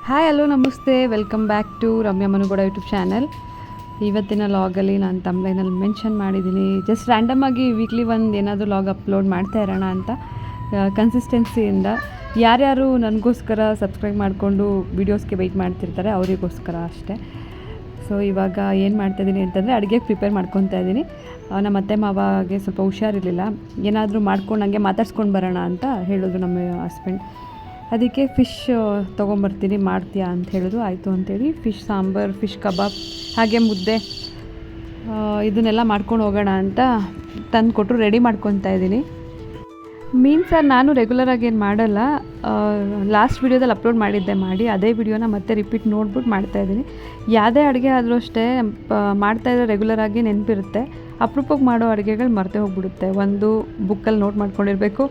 Hi hello ನಮಸ್ತೆ, welcome back to Ramya Manugowda YouTube channel. ಇವತ್ತಿನ ಲಾಗಲ್ಲಿ ನಾನು ತಮ್ಲೈನಲ್ಲಿ ಮೆನ್ಷನ್ ಮಾಡಿದ್ದೀನಿ, ಜಸ್ಟ್ ರ್ಯಾಂಡಮಾಗಿ ವೀಕ್ಲಿ ಒಂದು ಏನಾದರೂ ಲಾಗ್ ಅಪ್ಲೋಡ್ ಮಾಡ್ತಾ ಇರೋಣ ಅಂತ ಕನ್ಸಿಸ್ಟೆನ್ಸಿಯಿಂದ. ಯಾರ್ಯಾರು ನನಗೋಸ್ಕರ ಸಬ್ಸ್ಕ್ರೈಬ್ ಮಾಡಿಕೊಂಡು ವೀಡಿಯೋಸ್ಗೆ ವೆಯ್ಟ್ ಮಾಡ್ತಿರ್ತಾರೆ ಅವರಿಗೋಸ್ಕರ ಅಷ್ಟೇ. ಸೊ ಇವಾಗ ಏನು ಮಾಡ್ತಾಯಿದ್ದೀನಿ ಅಂತಂದರೆ ಅಡುಗೆಗೆ ಪ್ರಿಪೇರ್ ಮಾಡ್ಕೊತಾ ಇದ್ದೀನಿ. ನಮ್ಮ ಅತ್ತೆ ಮಾವಾಗೆ ಸ್ವಲ್ಪ ಹುಷಾರಿರಲಿಲ್ಲ, ಏನಾದರೂ ಮಾಡ್ಕೊಂಡು ಹಂಗೆ ಮಾತಾಡ್ಸ್ಕೊಂಡು ಬರೋಣ ಅಂತ ಹೇಳಿದ್ರು ನಮ್ಮ ಹಸ್ಬೆಂಡ್. ಅದಕ್ಕೆ ಫಿಶ್ ತೊಗೊಂಬರ್ತೀನಿ ಮಾಡ್ತೀಯಾ ಅಂತ ಹೇಳಿದ್ರು. ಆಯಿತು ಅಂತೇಳಿ ಫಿಶ್ ಸಾಂಬಾರು, ಫಿಶ್ ಕಬಾಬ್ ಹಾಗೆ ಮುದ್ದೆ ಇದನ್ನೆಲ್ಲ ಮಾಡ್ಕೊಂಡು ಹೋಗೋಣ ಅಂತ ತಂದು ಕೊಟ್ಟರು. ರೆಡಿ ಮಾಡ್ಕೊತಾ ಇದ್ದೀನಿ. ಮೀನು ಸಾರು ನಾನು ರೆಗ್ಯುಲರಾಗಿ ಏನು ಮಾಡಲ್ಲ, ಲಾಸ್ಟ್ ವೀಡಿಯೋದಲ್ಲಿ ಅಪ್ಲೋಡ್ ಮಾಡಿದ್ದೆ. ಅದೇ ವಿಡಿಯೋನ ಮತ್ತೆ ರಿಪೀಟ್ ನೋಡ್ಬಿಟ್ಟು ಮಾಡ್ತಾಯಿದ್ದೀನಿ. ಯಾವುದೇ ಅಡುಗೆ ಆದರೂ ಅಷ್ಟೇ ಮಾಡ್ತಾಯಿದ್ರೆ ರೆಗ್ಯುಲರಾಗಿ ನೆನಪಿರುತ್ತೆ. ಅಪರೂಪಕ್ಕೆ ಮಾಡೋ ಅಡುಗೆಗಳು ಮರೆತೇ ಹೋಗ್ಬಿಡುತ್ತೆ. ಒಂದು ಬುಕ್ಕಲ್ಲಿ ನೋಟ್ ಮಾಡ್ಕೊಂಡಿರಬೇಕು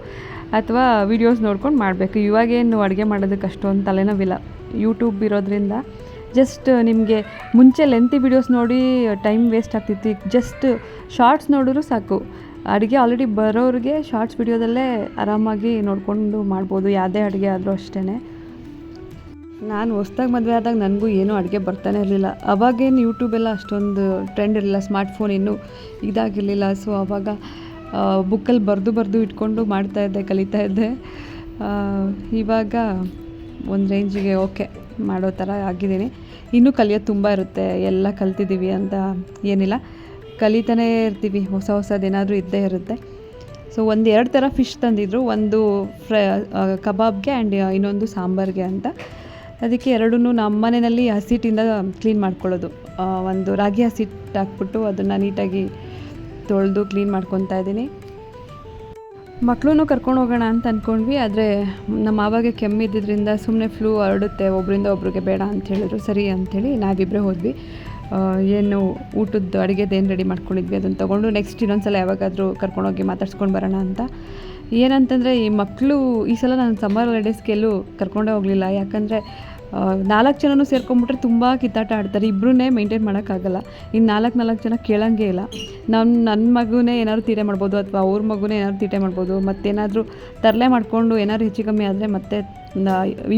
ಅಥವಾ ವೀಡಿಯೋಸ್ ನೋಡ್ಕೊಂಡು ಮಾಡಬೇಕು. ಇವಾಗೇನು ಅಡುಗೆ ಮಾಡೋದಕ್ಕೆ ಅಷ್ಟೊಂದು ತಲೆನೋವಿಲ್ಲ, ಯೂಟ್ಯೂಬ್ ಇರೋದ್ರಿಂದ. ಜಸ್ಟ್ ನಿಮಗೆ ಮುಂಚೆ ಲೆಂತಿ ವೀಡಿಯೋಸ್ ನೋಡಿ ಟೈಮ್ ವೇಸ್ಟ್ ಆಗ್ತಿತ್ತು. ಜಸ್ಟ್ ಶಾರ್ಟ್ಸ್ ನೋಡಿದ್ರು ಸಾಕು. ಅಡುಗೆ ಆಲ್ರೆಡಿ ಬರೋರಿಗೆ ಶಾರ್ಟ್ಸ್ ವೀಡಿಯೋದಲ್ಲೇ ಆರಾಮಾಗಿ ನೋಡಿಕೊಂಡು ಮಾಡ್ಬೋದು, ಯಾವುದೇ ಅಡುಗೆ ಆದರೂ ಅಷ್ಟೇ. ನಾನು ಹೊಸ್ದಾಗಿ ಮದುವೆ ಆದಾಗ ನನಗೂ ಏನೂ ಅಡುಗೆ ಬರ್ತಾನೆ ಇರಲಿಲ್ಲ. ಅವಾಗೇನು ಯೂಟ್ಯೂಬೆಲ್ಲ ಅಷ್ಟೊಂದು ಟ್ರೆಂಡ್ ಇರಲಿಲ್ಲ, ಸ್ಮಾರ್ಟ್ಫೋನ್ ಇನ್ನೂ ಇದಾಗಿರಲಿಲ್ಲ. ಸೊ ಆವಾಗ ಬುಕ್ಕಲ್ಲಿ ಬರೆದು ಇಟ್ಕೊಂಡು ಮಾಡ್ತಾಯಿದ್ದೆ, ಕಲಿತಾಯಿದ್ದೆ. ಇವಾಗ ಒಂದು ರೇಂಜಿಗೆ ಓಕೆ ಮಾಡೋ ಥರ ಆಗಿದ್ದೀನಿ. ಇನ್ನೂ ಕಲಿಯೋದು ತುಂಬ ಇರುತ್ತೆ. ಎಲ್ಲ ಕಲ್ತಿದ್ದೀವಿ ಅಂತ ಏನಿಲ್ಲ, ಕಲಿತಾನೇ ಇರ್ತೀವಿ, ಹೊಸದೇನಾದರೂ ಇದ್ದೇ ಇರುತ್ತೆ. ಸೊ 1-2 ಥರ ಫಿಶ್ ತಂದಿದ್ರು, ಒಂದು ಕಬಾಬ್ಗೆ ಆ್ಯಂಡ್ ಇನ್ನೊಂದು ಸಾಂಬಾರಿಗೆ ಅಂತ. ಅದಕ್ಕೆ ಎರಡೂ ನಮ್ಮ ಮನೆಯಲ್ಲಿ ಹಸಿಟ್ಟಿಂದ ಕ್ಲೀನ್ ಮಾಡ್ಕೊಳ್ಳೋದು. ಒಂದು ರಾಗಿ ಹಸಿಟ್ಟು ಹಾಕ್ಬಿಟ್ಟು ಅದನ್ನು ನೀಟಾಗಿ ತೊಳೆದು ಕ್ಲೀನ್ ಮಾಡ್ಕೊತಾ ಇದ್ದೀನಿ. ಮಕ್ಕಳೂ ಕರ್ಕೊಂಡು ಹೋಗೋಣ ಅಂತ ಅಂದ್ಕೊಂಡ್ವಿ, ಆದರೆ ನಮ್ಮ ಮಾವಾಗೆ ಕೆಮ್ಮಿದ್ದರಿಂದ ಸುಮ್ಮನೆ ಫ್ಲೂ ಹರಡುತ್ತೆ, ಒಬ್ಬರಿಂದ ಒಬ್ರಿಗೆ ಬೇಡ ಅಂತ ಹೇಳಿದ್ರು. ಸರಿ ಅಂಥೇಳಿ ನಾವಿಬ್ಬರೇ ಹೋದ್ವಿ. ಏನು ಊಟದ್ದು ಅಡುಗೆದು ಏನು ರೆಡಿ ಮಾಡ್ಕೊಂಡಿದ್ವಿ ಅದನ್ನು ತೊಗೊಂಡು ನೆಕ್ಸ್ಟ್ ಇನ್ನೊಂದು ಸಲ ಯಾವಾಗಾದರೂ ಕರ್ಕೊಂಡೋಗಿ ಮಾತಾಡ್ಸ್ಕೊಂಡು ಬರೋಣ ಅಂತ. ಏನಂತಂದರೆ ಈ ಮಕ್ಕಳು ಈ ಸಲ ನಾನು ಸಮ್ಮರ್ ಹಾಲಿಡೇಸ್ಗೆ ಎಲ್ಲೂ ಕರ್ಕೊಂಡೇ ಹೋಗಲಿಲ್ಲ. ಯಾಕಂದರೆ 4 ಜನನೂ ಸೇರ್ಕೊಂಡ್ಬಿಟ್ರೆ ತುಂಬ ಕಿತ್ತಾಟ ಆಡ್ತಾರೆ. ಇಬ್ಬರನ್ನೇ ಮೇಂಟೈನ್ ಮಾಡೋಕ್ಕಾಗಲ್ಲ. ಇನ್ನು 4 ಜನ ಕೇಳೋಂಗೇ ಇಲ್ಲ. ನನ್ನ ಮಗುನೇ ಏನಾದ್ರು ತೀಟೆ ಮಾಡ್ಬೋದು, ಅಥವಾ ಅವ್ರ ಮಗುನೇ ಏನಾದ್ರು ತೀಟೆ ಮಾಡ್ಬೋದು. ಮತ್ತೇನಾದರೂ ತರಲೆ ಮಾಡಿಕೊಂಡು ಏನಾದ್ರು ಹೆಚ್ಚು ಕಮ್ಮಿ ಆದರೆ ಮತ್ತೆ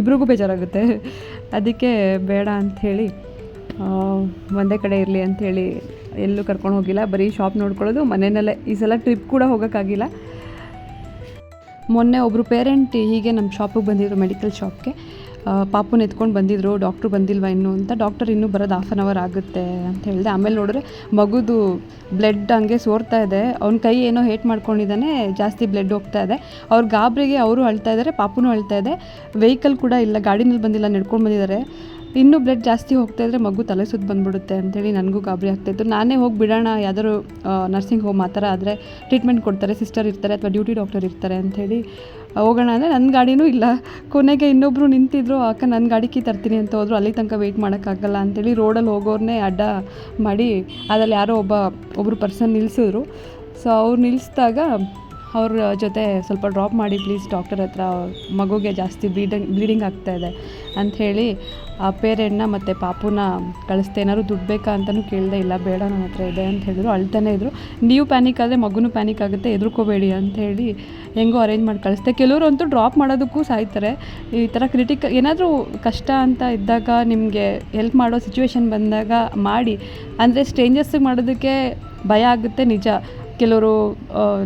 ಇಬ್ರಿಗೂ ಬೇಜಾರಾಗುತ್ತೆ. ಅದಕ್ಕೆ ಬೇಡ ಅಂಥೇಳಿ ಒಂದೇ ಕಡೆ ಇರಲಿ ಅಂಥೇಳಿ ಎಲ್ಲೂ ಕರ್ಕೊಂಡು ಹೋಗಿಲ್ಲ. ಬರೀ ಶಾಪ್ ನೋಡ್ಕೊಳ್ಳೋದು ಮನೆಯಲ್ಲೇ. ಈ ಸಲ ಟ್ರಿಪ್ ಕೂಡ ಹೋಗೋಕ್ಕಾಗಿಲ್ಲ. ಮೊನ್ನೆ ಒಬ್ಬರು ಪೇರೆಂಟ್ ಹೀಗೆ ನಮ್ಮ ಶಾಪಿಗೆ ಬಂದಿದ್ರು, ಮೆಡಿಕಲ್ ಶಾಪ್ಗೆ. ಪಾಪುನ ಎತ್ಕೊಂಡು ಬಂದಿದ್ರು. ಡಾಕ್ಟ್ರು ಬಂದಿಲ್ವಾ ಇನ್ನೂ ಅಂತ. ಡಾಕ್ಟರ್ ಇನ್ನೂ ಬರೋದು 1/2 hour ಆಗುತ್ತೆ ಅಂತ ಹೇಳಿದೆ. ಆಮೇಲೆ ನೋಡಿದ್ರೆ ಮಗುದು ಬ್ಲಡ್ ಹಂಗೆ ಸೋರ್ತಾ ಇದೆ. ಅವ್ನ ಕೈ ಏನೋ ಹೇಟ್ ಮಾಡ್ಕೊಂಡಿದ್ದಾನೆ, ಜಾಸ್ತಿ ಬ್ಲಡ್ ಹೋಗ್ತಾ ಇದೆ. ಅವ್ರ ಗಾಬರಿಗೆ ಅವರು ಅಳ್ತಾ ಇದ್ದಾರೆ, ಪಾಪುನೂ ಅಳ್ತಾ ಇದೆ. ವೆಹಿಕಲ್ ಕೂಡ ಇಲ್ಲ, ಗಾಡಿನಲ್ಲಿ ಬಂದಿಲ್ಲ, ನಡ್ಕೊಂಡು ಬಂದಿದ್ದಾರೆ. ಇನ್ನೂ ಬ್ಲಡ್ ಜಾಸ್ತಿ ಹೋಗ್ತಾಯಿದ್ರೆ ಮಗು ತಲೆ ಸುತ್ತ ಬಂದುಬಿಡುತ್ತೆ ಅಂಥೇಳಿ ನನಗೂ ಗಾಬರಿ ಆಗ್ತಾಯಿತ್ತು. ನಾನೇ ಹೋಗಿ ಬಿಡೋಣ, ಯಾವ್ದಾದ್ರು ನರ್ಸಿಂಗ್ ಹೋಮ್ ಆ ಥರ ಆದರೆ ಟ್ರೀಟ್ಮೆಂಟ್ ಕೊಡ್ತಾರೆ, ಸಿಸ್ಟರ್ ಇರ್ತಾರೆ ಅಥವಾ ಡ್ಯೂಟಿ ಡಾಕ್ಟರ್ ಇರ್ತಾರೆ ಅಂಥೇಳಿ ಹೋಗೋಣ ಅಂದರೆ ನನ್ನ ಗಾಡಿನೂ ಇಲ್ಲ. ಕೊನೆಗೆ ಇನ್ನೊಬ್ಬರು ನಿಂತಿದ್ರು, ಅಕ್ಕ ನನ್ನ ಗಾಡಿ ಕೀ ತರ್ತೀನಿ ಅಂತ ಹೋದ್ರು. ಅಲ್ಲಿ ತನಕ ವೆಯ್ಟ್ ಮಾಡೋಕ್ಕಾಗಲ್ಲ ಅಂಥೇಳಿ ರೋಡಲ್ಲಿ ಹೋಗೋರನ್ನೇ ಅಡ್ಡ ಮಾಡಿ ಅದ್ರಲ್ಲಿ ಯಾರೋ ಒಬ್ಬರು ಪರ್ಸನ್ ನಿಲ್ಲಿಸಿದ್ರು. ಸೊ ಅವ್ರು ನಿಲ್ಲಿಸಿದಾಗ ಅವ್ರ ಜೊತೆ ಸ್ವಲ್ಪ ಡ್ರಾಪ್ ಮಾಡಿ ಪ್ಲೀಸ್ ಡಾಕ್ಟರ್ ಹತ್ರ, ಮಗುಗೆ ಜಾಸ್ತಿ ಬ್ಲೀಡಿಂಗ್ ಆಗ್ತಾಯಿದೆ ಅಂಥೇಳಿ ಆ ಪೇರೆಂಟ್ನ ಮತ್ತು ಪಾಪುನ ಕಳಿಸ್ತೆ. ಏನಾದ್ರು ದುಡ್ಡು ಬೇಕಾ ಅಂತಲೂ ಕೇಳಿದೆ. ಇಲ್ಲ ಬೇಡ, ನನ್ನ ಹತ್ರ ಇದೆ ಅಂತ ಹೇಳಿದ್ರು. ಅಳ್ತಾನೆ ಇದ್ರು. ನೀವು ಪ್ಯಾನಿಕ್ ಆದರೆ ಮಗುನೂ ಪ್ಯಾನಿಕ್ ಆಗುತ್ತೆ, ಹೆದರ್ಕೋಬೇಡಿ ಅಂಥೇಳಿ ಹೆಂಗೋ ಅರೇಂಜ್ ಮಾಡಿ ಕಳಿಸ್ದೆ. ಕೆಲವರು ಅಂತೂ ಡ್ರಾಪ್ ಮಾಡೋದಕ್ಕೂ ಸಾಯ್ತಾರೆ. ಈ ಥರ ಏನಾದರೂ ಕಷ್ಟ ಅಂತ ಇದ್ದಾಗ, ನಿಮಗೆ ಹೆಲ್ಪ್ ಮಾಡೋ ಸಿಚುವೇಶನ್ ಬಂದಾಗ ಮಾಡಿ. ಅಂದರೆ ಸ್ಟ್ರೇಂಜರ್ಸಿಗೆ ಮಾಡೋದಕ್ಕೆ ಭಯ ಆಗುತ್ತೆ ನಿಜ, ಕೆಲವರು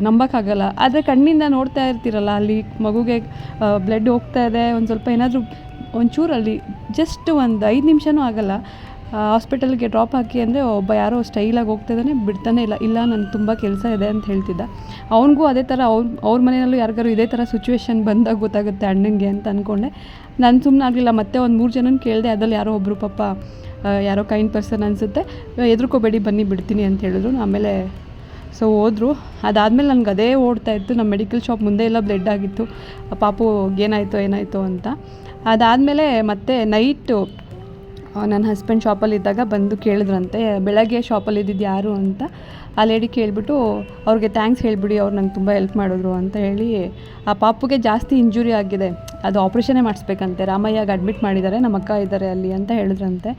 ನಂಬೋಕ್ಕಾಗಲ್ಲ. ಆದರೆ ಕಣ್ಣಿಂದ ನೋಡ್ತಾ ಇರ್ತೀರಲ್ಲ, ಅಲ್ಲಿ ಮಗುಗೆ ಬ್ಲಡ್ ಹೋಗ್ತಾ ಇದೆ, ಒಂದು ಸ್ವಲ್ಪ ಏನಾದರೂ ಒಂಚೂರಲ್ಲಿ ಜಸ್ಟ್ ಒಂದು 5 ನಿಮಿಷನೂ ಆಗಲ್ಲ, ಹಾಸ್ಪಿಟಲ್ಗೆ ಡ್ರಾಪ್ ಹಾಕಿ ಅಂದರೆ ಒಬ್ಬ ಯಾರೋ ಸ್ಟೈಲಾಗಿ ಹೋಗ್ತಾಯಿದ್ದಾನೆ, ಬಿಡ್ತಾನೆ ಇಲ್ಲ ನನಗೆ ತುಂಬ ಕೆಲಸ ಇದೆ ಅಂತ ಹೇಳ್ತಿದ್ದ. ಅವನಿಗೂ ಅದೇ ಥರ ಅವ್ರ ಮನೆಯಲ್ಲೂ ಯಾರಿಗಾರು ಇದೇ ಥರ ಸಿಚುವೇಶನ್ ಬಂದಾಗ ಗೊತ್ತಾಗುತ್ತೆ ಅಣ್ಣನಿಗೆ ಅಂತ ಅಂದ್ಕೊಂಡೆ. ನಾನು ಸುಮ್ಮನೆ ಆಗಲಿಲ್ಲ. ಮತ್ತೆ ಒಂದು 3 ಜನನ ಕೇಳಿದೆ. ಅದ್ರಲ್ಲಿ ಯಾರೋ ಒಬ್ಬರು ಪಾಪ ಯಾರೋ ಕೈಂಡ್ ಪರ್ಸನ್ ಅನಿಸುತ್ತೆ, ಹೆದರ್ಕೋಬೇಡಿ ಬನ್ನಿ ಬಿಡ್ತೀನಿ ಅಂತ ಹೇಳಿದ್ರು. ಆಮೇಲೆ ಸೊ ಹೋದರು. ಅದಾದಮೇಲೆ ನನಗೆ ಅದೇ ಓಡ್ತಾಯಿತ್ತು. ನಮ್ಮ ಮೆಡಿಕಲ್ ಶಾಪ್ ಮುಂದೆ ಎಲ್ಲ ಬ್ಲಡ್ ಆಗಿತ್ತು. ಪಾಪು ಏನಾಯಿತೋ ಅಂತ. ಅದಾದಮೇಲೆ ಮತ್ತೆ ನೈಟು ನನ್ನ ಹಸ್ಬೆಂಡ್ ಶಾಪಲ್ಲಿದ್ದಾಗ ಬಂದು ಕೇಳಿದ್ರಂತೆ, ಬೆಳಗ್ಗೆ ಶಾಪಲ್ಲಿ ಇದ್ದಿದ್ದು ಯಾರು ಅಂತ. ಆ ಲೇಡಿ ಕೇಳಿಬಿಟ್ಟು ಅವ್ರಿಗೆ ಥ್ಯಾಂಕ್ಸ್ ಹೇಳಿಬಿಡಿ, ಅವ್ರು ನಂಗೆ ತುಂಬ ಹೆಲ್ಪ್ ಮಾಡಿದ್ರು ಅಂತ ಹೇಳಿ. ಆ ಪಾಪುಗೆ ಜಾಸ್ತಿ ಇಂಜುರಿ ಆಗಿದೆ, ಅದು ಆಪ್ರೇಷನ್ನೇ ಮಾಡಿಸ್ಬೇಕಂತೆ. ರಾಮಯ್ಯಗೆ ಅಡ್ಮಿಟ್ ಮಾಡಿದ್ದಾರೆ, ನಮ್ಮ ಅಕ್ಕ ಇದ್ದಾರೆ ಅಲ್ಲಿ ಅಂತ ಹೇಳಿದ್ರಂತೆ.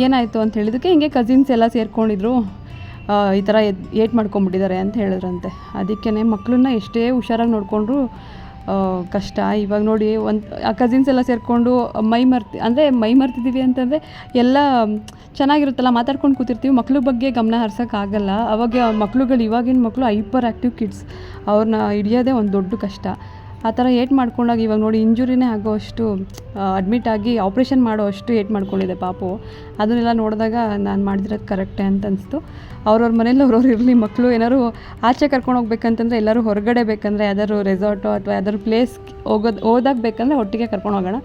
ಏನಾಯಿತು ಅಂತ ಹೇಳಿದ್ದಕ್ಕೆ ಹಿಂಗೆ ಕಸಿನ್ಸ್ ಎಲ್ಲ ಸೇರ್ಕೊಂಡಿದ್ರು, ಈ ಥರ ಏಟ್ ಮಾಡ್ಕೊಂಬಿಟ್ಟಿದ್ದಾರೆ ಅಂತ ಹೇಳಿದ್ರಂತೆ. ಅದಕ್ಕೇ ಮಕ್ಕಳನ್ನ ಎಷ್ಟೇ ಹುಷಾರಾಗಿ ನೋಡಿಕೊಂಡ್ರು ಕಷ್ಟ. ಇವಾಗ ನೋಡಿ ಕಸಿನ್ಸ್ ಎಲ್ಲ ಸೇರಿಕೊಂಡು ಮೈ ಮರ್ತಿದ್ದೀವಿ ಅಂತಂದರೆ ಎಲ್ಲ ಚೆನ್ನಾಗಿರುತ್ತಲ್ಲ, ಮಾತಾಡ್ಕೊಂಡು ಕೂತಿರ್ತೀವಿ, ಮಕ್ಳ ಬಗ್ಗೆ ಗಮನ ಹರ್ಸೋಕ್ಕಾಗಲ್ಲ. ಅವಾಗ ಮಕ್ಳುಗಳು, ಇವಾಗಿನ ಮಕ್ಕಳು ಹೈಪರ್ ಆ್ಯಕ್ಟಿವ್ ಕಿಡ್ಸ್, ಅವ್ರನ್ನ ಹಿಡಿಯೋದೇ ಒಂದು ದೊಡ್ಡ ಕಷ್ಟ. ಆ ಥರ ಏಟ್ ಮಾಡ್ಕೊಂಡಾಗ ಇವಾಗ ನೋಡಿ ಇಂಜುರಿನೇ ಆಗೋವಷ್ಟು, ಅಡ್ಮಿಟ್ ಆಗಿ ಆಪ್ರೇಷನ್ ಮಾಡೋವಷ್ಟು ಏಟ್ ಮಾಡ್ಕೊಂಡಿದೆ ಪಾಪು. ಅದನ್ನೆಲ್ಲ ನೋಡಿದಾಗ ನಾನು ಮಾಡಿದಿರೋದು ಕರೆಕ್ಟೇ ಅಂತ ಅನಿಸ್ತು. ಅವ್ರವ್ರ ಮನೇಲಿ ಅವ್ರವ್ರು ಇರಲಿ, ಮಕ್ಕಳು ಏನಾದ್ರು ಆಚೆ ಕರ್ಕೊಂಡು ಹೋಗ್ಬೇಕಂತಂದರೆ, ಎಲ್ಲರೂ ಹೊರಗಡೆ ಬೇಕಂದರೆ ಯಾವ್ದಾದ್ರು ರೆಸಾರ್ಟು ಅಥವಾ ಯಾವ್ದಾದ್ರು ಪ್ಲೇಸ್ ಹೋದಾಗ ಬೇಕಂದರೆ ಒಟ್ಟಿಗೆ ಕರ್ಕೊಂಡು ಹೋಗೋಣ.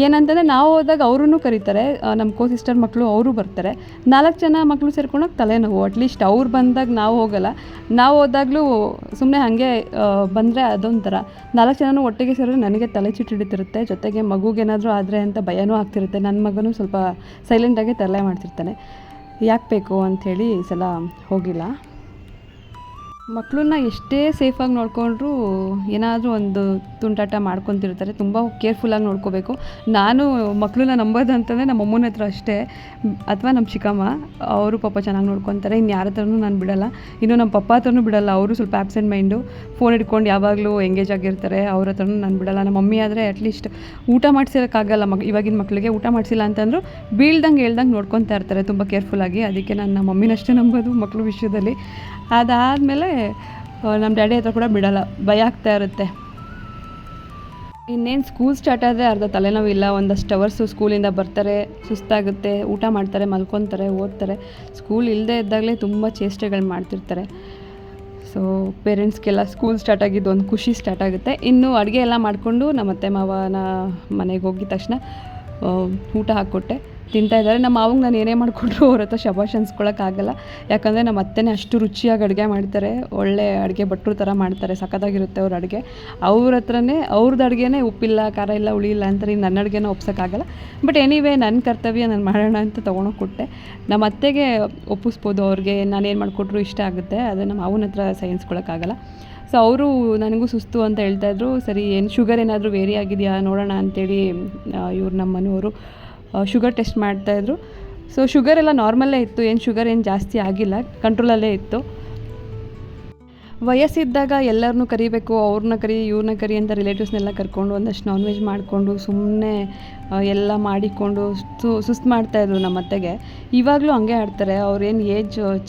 ಏನಂತಂದರೆ ನಾವು ಹೋದಾಗ ಅವರೂ ಕರೀತಾರೆ, ನಮ್ಮ ಸಿಸ್ಟರ್ ಮಕ್ಕಳು ಅವರು ಬರ್ತಾರೆ. 4 ಜನ ಮಕ್ಕಳು ಸೇರ್ಕೊಂಡಾಗ ತಲೆನೋವು. ಅಟ್ಲೀಸ್ಟ್ ಅವ್ರು ಬಂದಾಗ ನಾವು ಹೋಗಲ್ಲ, ನಾವು ಹೋದಾಗಲೂ ಸುಮ್ಮನೆ ಹಾಗೆ ಬಂದರೆ ಅದೊಂಥರ. 4 ಜನನೂ ಒಟ್ಟಿಗೆ ಸೇರಿದ್ರೆ ನನಗೆ ತಲೆ ಚಿಟ್ಟು ಹಿಡಿತಿರುತ್ತೆ, ಜೊತೆಗೆ ಮಗುಗೇನಾದರೂ ಆದರೆ ಅಂತ ಭಯನೂ ಆಗ್ತಿರುತ್ತೆ. ನನ್ನ ಮಗನೂ ಸ್ವಲ್ಪ ಸೈಲೆಂಟಾಗಿ ತರಲೆ ಮಾಡ್ತಿರ್ತಾನೆ. ಯಾಕೆ ಬೇಕು ಅಂಥೇಳಿ ಈ ಸಲ ಹೋಗಿಲ್ಲ. ಮಕ್ಕಳನ್ನ ಎಷ್ಟೇ ಸೇಫಾಗಿ ನೋಡಿಕೊಂಡ್ರೂ ಏನಾದರೂ ಒಂದು ತುಂಟಾಟ ಮಾಡ್ಕೊತಿರ್ತಾರೆ. ತುಂಬ ಕೇರ್ಫುಲ್ಲಾಗಿ ನೋಡ್ಕೋಬೇಕು. ನಾನು ಮಕ್ಕಳನ್ನ ನಂಬೋದು ಅಂತಂದರೆ ನಮ್ಮ ಅಮ್ಮನ ಹತ್ರ ಅಷ್ಟೇ, ಅಥವಾ ನಮ್ಮ ಚಿಕ್ಕಮ್ಮ, ಅವರು ಪಾಪ ಚೆನ್ನಾಗಿ ನೋಡ್ಕೊತಾರೆ. ಇನ್ನು ಯಾರ ಹತ್ರನೂ ನಾನು ಬಿಡೋಲ್ಲ. ಇನ್ನು ನಮ್ಮ ಪಪ್ಪ ಹತ್ರನೂ ಬಿಡೋಲ್ಲ, ಅವರು ಸ್ವಲ್ಪ ಆ್ಯಬ್ಸೆಂಟ್ ಮೈಂಡು, ಫೋನ್ ಹಿಡ್ಕೊಂಡು ಯಾವಾಗಲೂ ಎಂಗೇಜ್ ಆಗಿರ್ತಾರೆ. ಅವ್ರ ಹತ್ರನೂ ನಾನು ಬಿಡೋಲ್ಲ. ನಮ್ಮ ಮಮ್ಮಿ ಆದರೆ ಅಟ್ಲೀಸ್ಟ್ ಊಟ ಮಾಡಿಸೋಕ್ಕಾಗಲ್ಲ, ಇವಾಗಿನ ಮಕ್ಕಳಿಗೆ ಊಟ ಮಾಡಿಸಿಲ್ಲ ಅಂತಂದರೂ ಹೇಳ್ದಂಗೆ ನೋಡ್ಕೊತಾ ಇರ್ತಾರೆ ತುಂಬ ಕೇರ್ಫುಲ್ಲಾಗಿ. ಅದಕ್ಕೆ ನಾನು ನಮ್ಮ ಮಮ್ಮಿನಷ್ಟೇ ನಂಬೋದು ಮಕ್ಕಳ ವಿಷಯದಲ್ಲಿ. ಅದಾದಮೇಲೆ ನಮ್ಮ ಡ್ಯಾಡಿ ಹತ್ರ ಕೂಡ ಬಿಡೋಲ್ಲ, ಭಯ ಆಗ್ತಾ ಇರುತ್ತೆ. ಇನ್ನೇನು ಸ್ಕೂಲ್ ಸ್ಟಾರ್ಟ್ ಆದರೆ ಅರ್ಧ ತಲೆನೋವಿಲ್ಲ. ಒಂದಷ್ಟು ಅವರ್ಸು ಸ್ಕೂಲಿಂದ ಬರ್ತಾರೆ, ಸುಸ್ತಾಗುತ್ತೆ, ಊಟ ಮಾಡ್ತಾರೆ, ಮಲ್ಕೊತಾರೆ, ಓದ್ತಾರೆ. ಸ್ಕೂಲ್ ಇಲ್ಲದೆ ಇದ್ದಾಗಲೇ ತುಂಬ ಚೇಷ್ಟೆಗಳು ಮಾಡ್ತಿರ್ತಾರೆ. ಸೊ ಪೇರೆಂಟ್ಸ್ಗೆಲ್ಲ ಸ್ಕೂಲ್ ಸ್ಟಾರ್ಟ್ ಆಗಿದ್ದು ಒಂದು ಖುಷಿ ಸ್ಟಾರ್ಟ್ ಆಗುತ್ತೆ. ಇನ್ನು ಅಡುಗೆ ಎಲ್ಲ ಮಾಡಿಕೊಂಡು ನಮ್ಮ ಅತ್ತೆ ಮಾವನ ಮನೆಗೆ ಹೋಗಿದ ತಕ್ಷಣ ಊಟ ಹಾಕ್ಕೊಟ್ಟೆ, ತಿಂತಾಯಿದ್ದಾರೆ. ನಮ್ಮ ಮಾವಂಗೆ ನಾನು ಏನೇ ಮಾಡಿಕೊಟ್ರು ಅವ್ರ ಹತ್ರ ಶಬಾಷ್ ಅನ್ಸ್ಕೊಳಕ್ಕಾಗಲ್ಲ. ಯಾಕಂದರೆ ನಮ್ಮ ಅತ್ತೆನೇ ಅಷ್ಟು ರುಚಿಯಾಗಿ ಅಡುಗೆ ಮಾಡ್ತಾರೆ, ಒಳ್ಳೆ ಅಡುಗೆ ಭಟ್ರು ಥರ ಮಾಡ್ತಾರೆ, ಸಖತ್ತಾಗಿರುತ್ತೆ ಅವ್ರ ಅಡುಗೆ. ಅವ್ರ ಹತ್ರನೇ ಅವ್ರದ್ದು ಅಡುಗೆನೇ ಉಪ್ಪಿಲ್ಲ, ಖಾರ ಇಲ್ಲ, ಹುಳಿ ಇಲ್ಲ ಅಂತಾರೆ. ನನ್ನ ಅಡುಗೆನ ಒಪ್ಸೋಕ್ಕಾಗಲ್ಲ. ಬಟ್ ಎನಿವೇ ನನ್ನ ಕರ್ತವ್ಯ ನಾನು ಮಾಡೋಣ ಅಂತ ತೊಗೊಂಡೋಗಿ ಕೊಟ್ಟೆ. ನಮ್ಮ ಅತ್ತೆಗೆ ಒಪ್ಪಿಸ್ಬೋದು, ಅವ್ರಿಗೆ ನಾನೇನು ಮಾಡಿಕೊಟ್ರು ಇಷ್ಟ ಆಗುತ್ತೆ. ಅದು ನಮ್ಮ ಮಾವನ ಹತ್ರ ಸಹಿಸ್ಕೊಳಕ್ಕಾಗಲ್ಲ. ಸೊ ಅವರು ನನಗೂ ಸುಸ್ತು ಅಂತ ಹೇಳ್ತಾಯಿದ್ರು. ಸರಿ, ಏನು ಶುಗರ್ ಏನಾದರೂ ವೇರಿ ಆಗಿದೆಯಾ ನೋಡೋಣ ಅಂಥೇಳಿ ಇವ್ರು ನಮ್ಮ ಮನೆಯವರು ಶುಗರ್ ಟೆಸ್ಟ್ ಮಾಡ್ತಾಯಿದ್ರು. ಸೊ ಶುಗರ್ ಎಲ್ಲ ನಾರ್ಮಲ್ಲೇ ಇತ್ತು, ಶುಗರ್ ಏನು ಜಾಸ್ತಿ ಆಗಿಲ್ಲ, ಕಂಟ್ರೋಲಲ್ಲೇ ಇತ್ತು. ವಯಸ್ಸಿದ್ದಾಗ ಎಲ್ಲರನ್ನೂ ಕರಿಬೇಕು, ಅವ್ರನ್ನ ಕರಿ ಇವ್ರನ್ನ ಕರಿ ಅಂತ ರಿಲೇಟಿವ್ಸ್ನೆಲ್ಲ ಕರ್ಕೊಂಡು ಒಂದಷ್ಟು ನಾನ್ ವೆಜ್ ಮಾಡಿಕೊಂಡು ಸುಮ್ಮನೆ ಎಲ್ಲ ಮಾಡಿಕೊಂಡು ಸುಸ್ತು ಮಾಡ್ತಾಯಿದ್ರು ನಮ್ಮ ಅತ್ತೆಗೆ. ಇವಾಗಲೂ ಹಂಗೆ ಆಡ್ತಾರೆ. ಅವ್ರೇನು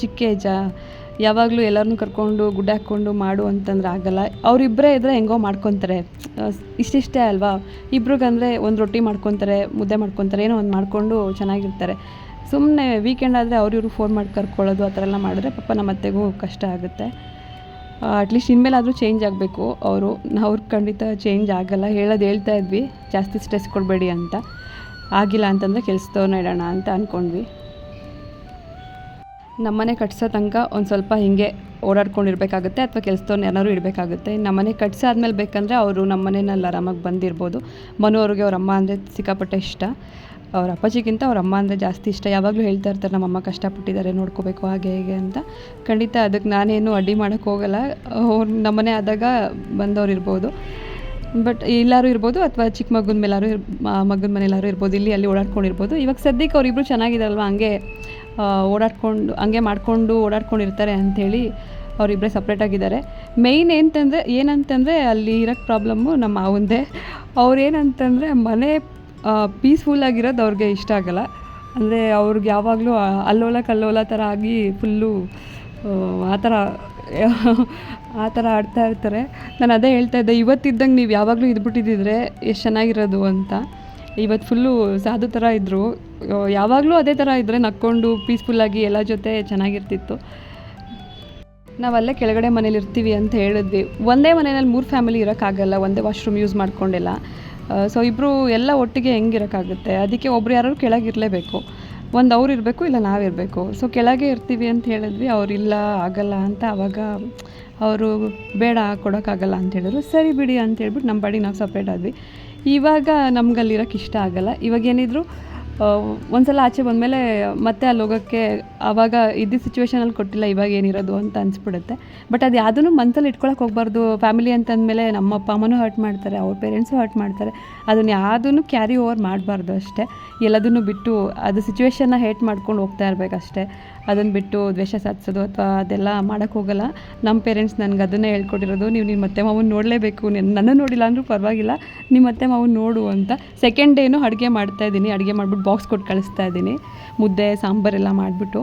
ಚಿಕ್ಕ ಏಜಾ, ಯಾವಾಗಲೂ ಎಲ್ಲರನ್ನೂ ಕರ್ಕೊಂಡು ಗುಡ್ಡ ಹಾಕ್ಕೊಂಡು ಮಾಡು ಅಂತಂದ್ರೆ ಆಗಲ್ಲ. ಅವರಿಬ್ಬರೇ ಇದ್ದರೆ ಹೆಂಗೋ ಮಾಡ್ಕೊತಾರೆ, ಇಷ್ಟಿಷ್ಟೇ ಅಲ್ವಾ. ಇಬ್ರಿಗಂದರೆ ಒಂದು ರೊಟ್ಟಿ ಮಾಡ್ಕೊತಾರೆ, ಮುದ್ದೆ ಮಾಡ್ಕೊತಾರೆ, ಏನೋ ಒಂದು ಮಾಡಿಕೊಂಡು ಚೆನ್ನಾಗಿರ್ತಾರೆ. ಸುಮ್ಮನೆ ವೀಕೆಂಡ್ ಆದರೆ ಇವರು ಫೋನ್ ಮಾಡಿ ಕರ್ಕೊಳ್ಳೋದು ಆ ಥರ ಎಲ್ಲ ಮಾಡಿದ್ರೆ ಪಾಪ ನಮ್ಮ ಅತ್ತೆಗೂ ಕಷ್ಟ ಆಗುತ್ತೆ. ಅಟ್ಲೀಸ್ಟ್ ಇನ್ಮೇಲಾದರೂ ಚೇಂಜ್ ಆಗಬೇಕು ಅವ್ರು ಖಂಡಿತ ಚೇಂಜ್ ಆಗಲ್ಲ. ಹೇಳ್ತಾ ಇದ್ವಿ, ಜಾಸ್ತಿ ಸ್ಟ್ರೆಸ್ ಕೊಡಬೇಡಿ ಅಂತ. ಆಗಿಲ್ಲ ಅಂತಂದರೆ ಕೆಲಸದವ್ರನ್ನ ಇಡೋಣ ಅಂತ ಅಂದ್ಕೊಂಡ್ವಿ. ನಮ್ಮನೆ ಕಟ್ಸೋ ತನಕ ಒಂದು ಸ್ವಲ್ಪ ಹೀಗೆ ಓಡಾಡ್ಕೊಂಡಿರ್ಬೇಕಾಗುತ್ತೆ, ಅಥವಾ ಕೆಲಸದವ್ರನ್ನ ಏನಾದ್ರು ಇಡಬೇಕಾಗುತ್ತೆ. ನಮ್ಮನೆ ಕಟ್ಸಾದ್ಮೇಲೆ ಬೇಕಂದರೆ ಅವರು ನಮ್ಮ ಮನೆಯಲ್ಲಿ ಆರಾಮಾಗಿ ಬಂದಿರ್ಬೋದು. ಮನು ಅವ್ರಿಗೆ ಅವ್ರ ಅಮ್ಮ ಅಂದರೆ ಸಿಕ್ಕಾಪಟ್ಟೆ ಇಷ್ಟ. ಅವ್ರ ಅಪ್ಪಾಜಿಗಿಂತ ಅವ್ರ ಅಮ್ಮ ಅಂದರೆ ಜಾಸ್ತಿ ಇಷ್ಟ. ಯಾವಾಗಲೂ ಹೇಳ್ತಾ ಇರ್ತಾರೆ, ನಮ್ಮಮ್ಮ ಕಷ್ಟಪಟ್ಟಿದ್ದಾರೆ, ನೋಡ್ಕೋಬೇಕು ಹಾಗೆ ಹೇಗೆ ಅಂತ. ಖಂಡಿತ ಅದಕ್ಕೆ ನಾನೇನು ಅಡ್ಡಿ ಮಾಡೋಕ್ಕೆ ಹೋಗಲ್ಲ. ಅವ್ರು ನಮ್ಮನೆ ಆದಾಗ ಬಂದವ್ರು ಇರ್ಬೋದು, ಬಟ್ ಎಲ್ಲರೂ ಇರ್ಬೋದು, ಅಥವಾ ಚಿಕ್ಕ ಮಗನ ಮೇಲಾರು ಮಗನ ಮನೆಯಲ್ಲಾರು ಇರ್ಬೋದು, ಇಲ್ಲಿ ಅಲ್ಲಿ ಓಡಾಡ್ಕೊಂಡಿರ್ಬೋದು. ಇವಾಗ ಸದ್ಯಕ್ಕೆ ಅವರಿಬ್ಬರು ಚೆನ್ನಾಗಿದ್ದಾರಲ್ವ, ಹಂಗೆ ಓಡಾಡ್ಕೊಂಡು ಹಂಗೆ ಮಾಡಿಕೊಂಡು ಓಡಾಡ್ಕೊಂಡಿರ್ತಾರೆ ಅಂಥೇಳಿ ಅವರಿಬ್ಬರೇ ಸಪ್ರೇಟಾಗಿದ್ದಾರೆ. ಮೇಯ್ನ್ ಏನಂತಂದರೆ ಅಲ್ಲಿ ಇರೋಕ್ಕೆ ಪ್ರಾಬ್ಲಮ್ಮು ನಮ್ಮ ಮಾವಂದೇ. ಅವ್ರೇನಂತಂದರೆ ಮನೆ ಪೀಸ್ಫುಲ್ಲಾಗಿರೋದು ಅವ್ರಿಗೆ ಇಷ್ಟ ಆಗಲ್ಲ. ಅಂದರೆ ಅವ್ರಿಗೆ ಯಾವಾಗಲೂ ಅಲ್ಲೋಲ ಥರ ಆಗಿ ಫುಲ್ಲು ಆ ಥರ ಆಡ್ತಾ ಇರ್ತಾರೆ. ನಾನು ಅದೇ ಹೇಳ್ತಾಯಿದ್ದೆ, ಇವತ್ತಿದ್ದಂಗೆ ನೀವು ಯಾವಾಗಲೂ ಇದ್ಬಿಟ್ಟಿದ್ದಿದ್ರೆ ಎಷ್ಟು ಚೆನ್ನಾಗಿರೋದು ಅಂತ. ಇವತ್ತು ಫುಲ್ಲು ಸಾಧು ಥರ ಇದ್ದರು. ಯಾವಾಗಲೂ ಅದೇ ಥರ ಇದ್ದರೆ ನಕ್ಕೊಂಡು ಪೀಸ್ಫುಲ್ಲಾಗಿ ಎಲ್ಲ ಜೊತೆ ಚೆನ್ನಾಗಿರ್ತಿತ್ತು. ನಾವಲ್ಲೇ ಕೆಳಗಡೆ ಮನೇಲಿ ಇರ್ತೀವಿ ಅಂತ ಹೇಳಿದ್ವಿ. ಒಂದೇ ಮನೆಯಲ್ಲಿ 3 ಫ್ಯಾಮಿಲಿ ಇರೋಕ್ಕಾಗಲ್ಲ, ಒಂದೇ ವಾಶ್ರೂಮ್ ಯೂಸ್ ಮಾಡ್ಕೊಂಡೆಲ್ಲ. ಸೊ ಇಬ್ಬರು ಎಲ್ಲ ಒಟ್ಟಿಗೆ ಹೆಂಗಿರೋಕ್ಕಾಗುತ್ತೆ. ಅದಕ್ಕೆ ಒಬ್ರು ಯಾರು ಕೆಳಗಿರಲೇಬೇಕು. ಒಂದು ಅವ್ರು ಇರಬೇಕು, ಇಲ್ಲ ನಾವಿರಬೇಕು. ಸೊ ಕೆಳಗೆ ಇರ್ತೀವಿ ಅಂತ ಹೇಳಿದ್ವಿ. ಅವರಿಲ್ಲ, ಆಗಲ್ಲ ಅಂತ. ಆವಾಗ ಅವರು ಬೇಡ, ಕೊಡೋಕ್ಕಾಗಲ್ಲ ಅಂತ ಹೇಳಿದ್ರು. ಸರಿ ಬಿಡಿ ಅಂತ ಹೇಳ್ಬಿಟ್ಟು ನಮ್ಮ ಪಾಡಿಗೆ ನಾವು ಸಪ್ರೇಟ್ ಆದ್ವಿ. ಇವಾಗ ನಮ್ಗೆ ಅಲ್ಲಿರೋಕ್ಕೆ ಇಷ್ಟ ಆಗಲ್ಲ. ಇವಾಗ ಏನಿದ್ರು ಒಂದು ಸಲ ಆಚೆ ಬಂದಮೇಲೆ ಮತ್ತೆ ಅಲ್ಲಿ ಹೋಗೋಕ್ಕೆ ಆವಾಗ ಇದ್ದಿದ್ದ ಸಿಚುವೇಷನಲ್ಲಿ ಕೊಟ್ಟಿಲ್ಲ, ಇವಾಗ ಏನಿರೋದು ಅಂತ ಅನಿಸ್ಬಿಡುತ್ತೆ. ಬಟ್ ಅದು ಯಾವುದೂ ಮನಸ್ಸಲ್ಲಿ ಇಟ್ಕೊಳಕ್ಕೆ ಹೋಗ್ಬಾರ್ದು. ಫ್ಯಾಮಿಲಿ ಅಂತಂದಮೇಲೆ ನಮ್ಮ ಅಪ್ಪ ಅಮ್ಮನೂ ಹರ್ಟ್ ಮಾಡ್ತಾರೆ, ಅವ್ರ ಪೇರೆಂಟ್ಸು ಹರ್ಟ್ ಮಾಡ್ತಾರೆ. ಅದನ್ನು ಯಾವುದೂ ಕ್ಯಾರಿ ಓವರ್ ಮಾಡಬಾರ್ದು ಅಷ್ಟೇ. ಎಲ್ಲದನ್ನು ಬಿಟ್ಟು ಅದು ಸಿಚುವೇಷನ್ನ ಹೇಟ್ ಮಾಡ್ಕೊಂಡು ಹೋಗ್ತಾ ಇರಬೇಕಷ್ಟೇ. ಅದನ್ನು ಬಿಟ್ಟು ದ್ವೇಷ ಸಾಧಿಸೋದು ಅಥವಾ ಅದೆಲ್ಲ ಮಾಡೋಕ್ಕೆ ಹೋಗಲ್ಲ. ನಮ್ಮ ಪೇರೆಂಟ್ಸ್ ನನಗೆ ಅದನ್ನೇ ಹೇಳ್ಕೊಟ್ಟಿರೋದು, ನೀವು ನಿಮ್ಮ ಅತ್ತೆ ಮಾವನ ನೋಡಲೇಬೇಕು, ನನ್ನ ನೋಡಿಲ್ಲ ಅಂದರೂ ಪರವಾಗಿಲ್ಲ, ನಿಮ್ಮ ಅತ್ತೆ ಮಾವನ ನೋಡು ಅಂತ. ಸೆಕೆಂಡ್ ಡೇನೂ ಅಡುಗೆ ಮಾಡ್ತಾಯಿದ್ದೀನಿ, ಅಡುಗೆ ಮಾಡಿಬಿಟ್ಟು ಬಾಕ್ಸ್ ಕೊಟ್ಟು ಕಳಿಸ್ತಾ ಇದ್ದೀನಿ, ಮುದ್ದೆ ಸಾಂಬಾರೆಲ್ಲ ಮಾಡಿಬಿಟ್ಟು.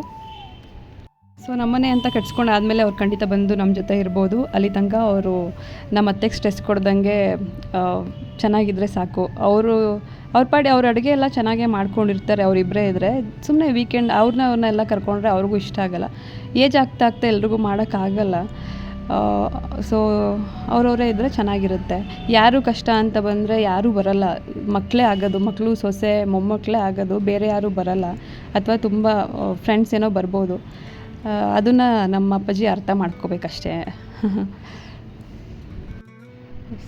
ಸೊ ನಮ್ಮನೆ ಅಂತ ಕಟ್ಸ್ಕೊಂಡು ಆದಮೇಲೆ ಅವ್ರು ಖಂಡಿತ ಬಂದು ನಮ್ಮ ಜೊತೆ ಇರ್ಬೋದು. ಅಲ್ಲಿ ತನಕ ಅವರು ನಮ್ಮ ಅತ್ತೆಗೆ ಸ್ಟ್ರೆಸ್ ಕೊಡ್ದಂಗೆ ಚೆನ್ನಾಗಿದ್ದರೆ ಸಾಕು. ಅವ್ರ ಪಾಡಿ ಅವ್ರ ಅಡುಗೆ ಎಲ್ಲ ಚೆನ್ನಾಗೇ ಮಾಡ್ಕೊಂಡಿರ್ತಾರೆ. ಅವರಿಬ್ಬರೇ ಇದ್ದರೆ ಸುಮ್ಮನೆ ವೀಕೆಂಡ್ ಅವ್ರನ್ನೆಲ್ಲ ಕರ್ಕೊಂಡ್ರೆ ಅವ್ರಿಗೂ ಇಷ್ಟ ಆಗೋಲ್ಲ. ಏಜ್ ಆಗ್ತಾ ಎಲ್ರಿಗೂ ಮಾಡೋಕ್ಕಾಗಲ್ಲ. ಸೊ ಅವರವರೇ ಇದ್ದರೆ ಚೆನ್ನಾಗಿರುತ್ತೆ. ಯಾರು ಕಷ್ಟ ಅಂತ ಬಂದರೆ ಯಾರೂ ಬರಲ್ಲ, ಮಕ್ಕಳೇ ಆಗೋದು, ಮಕ್ಕಳು ಸೊಸೆ ಮೊಮ್ಮಕ್ಕಳೇ ಆಗೋದು, ಬೇರೆ ಯಾರೂ ಬರಲ್ಲ. ಅಥವಾ ತುಂಬ ಫ್ರೆಂಡ್ಸ್ ಏನೋ ಬರ್ಬೋದು. ಅದನ್ನು ನಮ್ಮ ಅಪ್ಪಾಜಿ ಅರ್ಥ ಮಾಡ್ಕೋಬೇಕಷ್ಟೇ.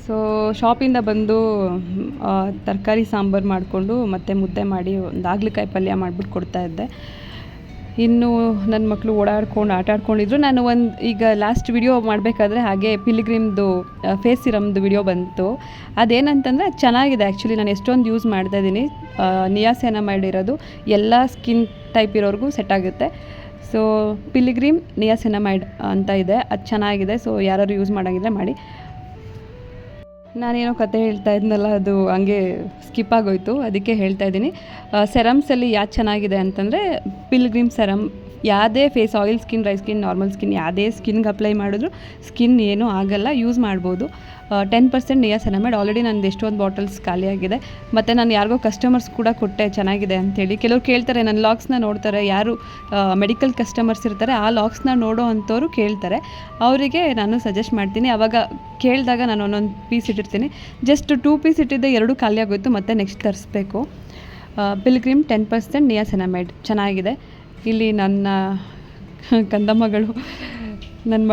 ಸೊ ಶಾಪಿಂದ ಬಂದು ತರಕಾರಿ ಸಾಂಬಾರು ಮಾಡಿಕೊಂಡು ಮತ್ತು ಮುದ್ದೆ ಮಾಡಿ ಒಂದು ಹಾಗಲಕಾಯಿ ಪಲ್ಯ ಮಾಡಿಬಿಟ್ಟು ಕೊಡ್ತಾಯಿದ್ದೆ. ಇನ್ನು ನನ್ನ ಮಕ್ಕಳು ಓಡಾಡ್ಕೊಂಡು ಆಟ ಆಡ್ಕೊಂಡಿದ್ರು. ನಾನು ಈಗ ಲಾಸ್ಟ್ ವಿಡಿಯೋ ಮಾಡಬೇಕಾದ್ರೆ ಹಾಗೆ ಪಿಲಿಗ್ರಿಮ್ದು ಫೇಸ್ ಸಿರಮ್ದು ವಿಡಿಯೋ ಬಂತು. ಅದೇನಂತಂದರೆ ಚೆನ್ನಾಗಿದೆ ಆ್ಯಕ್ಚುಲಿ. ನಾನು ಎಷ್ಟೊಂದು ಯೂಸ್ ಮಾಡ್ತಾಯಿದ್ದೀನಿ. ನಿಯಾಸಿನಮೈಡ್ ಇರೋದು ಎಲ್ಲ ಸ್ಕಿನ್ ಟೈಪ್ ಇರೋರಿಗೂ ಸೆಟ್ ಆಗುತ್ತೆ. ಸೊ ಪಿಲಿಗ್ರಿಮ್ ನಿಯಾಸಿನಮೈಡ್ ಅಂತ ಇದೆ, ಅದು ಚೆನ್ನಾಗಿದೆ. ಸೊ ಯಾರು ಯೂಸ್ ಮಾಡೋಂಗಿದ್ರೆ ಮಾಡಿ. ನಾನೇನೋ ಕತೆ ಹೇಳ್ತಾ ಇದ್ನಲ್ಲ, ಅದು ಹಂಗೆ ಸ್ಕಿಪ್ ಆಗೋಯ್ತು, ಅದಕ್ಕೆ ಹೇಳ್ತಾ ಇದ್ದೀನಿ. ಸೆರಮ್ಸಲ್ಲಿ ಯಾವ್ದು ಚೆನ್ನಾಗಿದೆ ಅಂತಂದರೆ ಪಿಲ್ಗ್ರಿಮ್ ಸೆರಮ್. ಯಾವುದೇ face oil skin, dry skin, normal skin ಯಾವುದೇ ಸ್ಕಿನ್ಗೆ ಅಪ್ಲೈ ಮಾಡಿದ್ರು ಸ್ಕಿನ್ ಏನೂ ಆಗಲ್ಲ, ಯೂಸ್ ಮಾಡ್ಬೋದು. 10% ನಿಯಾಸಿನಮೈಡ್. ಆಲ್ರೆಡಿ ನಂದು ಎಷ್ಟೊಂದು ಬಾಟಲ್ಸ್ ಖಾಲಿಯಾಗಿದೆ. ಮತ್ತು ನಾನು ಯಾರಿಗೋ ಕಸ್ಟಮರ್ಸ್ ಕೂಡ ಕೊಟ್ಟೆ ಚೆನ್ನಾಗಿದೆ ಅಂಥೇಳಿ. ಕೆಲವ್ರು ಕೇಳ್ತಾರೆ, ನನ್ನ ಲಾಗ್ಸ್ನ ನೋಡ್ತಾರೆ, ಯಾರು ಮೆಡಿಕಲ್ ಕಸ್ಟಮರ್ಸ್ ಇರ್ತಾರೆ ಆ ಲಾಗ್ಸ್ನ ನೋಡೋ ಅಂಥವ್ರು ಕೇಳ್ತಾರೆ, ಅವರಿಗೆ ನಾನು ಸಜೆಸ್ಟ್ ಮಾಡ್ತೀನಿ. ಆವಾಗ ಕೇಳಿದಾಗ ನಾನು ಒಂದೊಂದು ಪೀಸ್ ಇಟ್ಟಿರ್ತೀನಿ. ಜಸ್ಟ್ 2 ಪೀಸ್ ಇಟ್ಟಿದ್ದೆ, 2 ಖಾಲಿ ಆಗೋಯ್ತು, ಮತ್ತೆ ನೆಕ್ಸ್ಟ್ ತರಿಸ್ಬೇಕು. ಪಿಲ್ಗ್ರಿಮ್ 10% ನಿಯಾಸಿನಮೈಡ್ ಚೆನ್ನಾಗಿದೆ. ಇಲ್ಲಿ ನನ್ನ ಕಂದಮ್ಮಗಳು, ನನ್ನ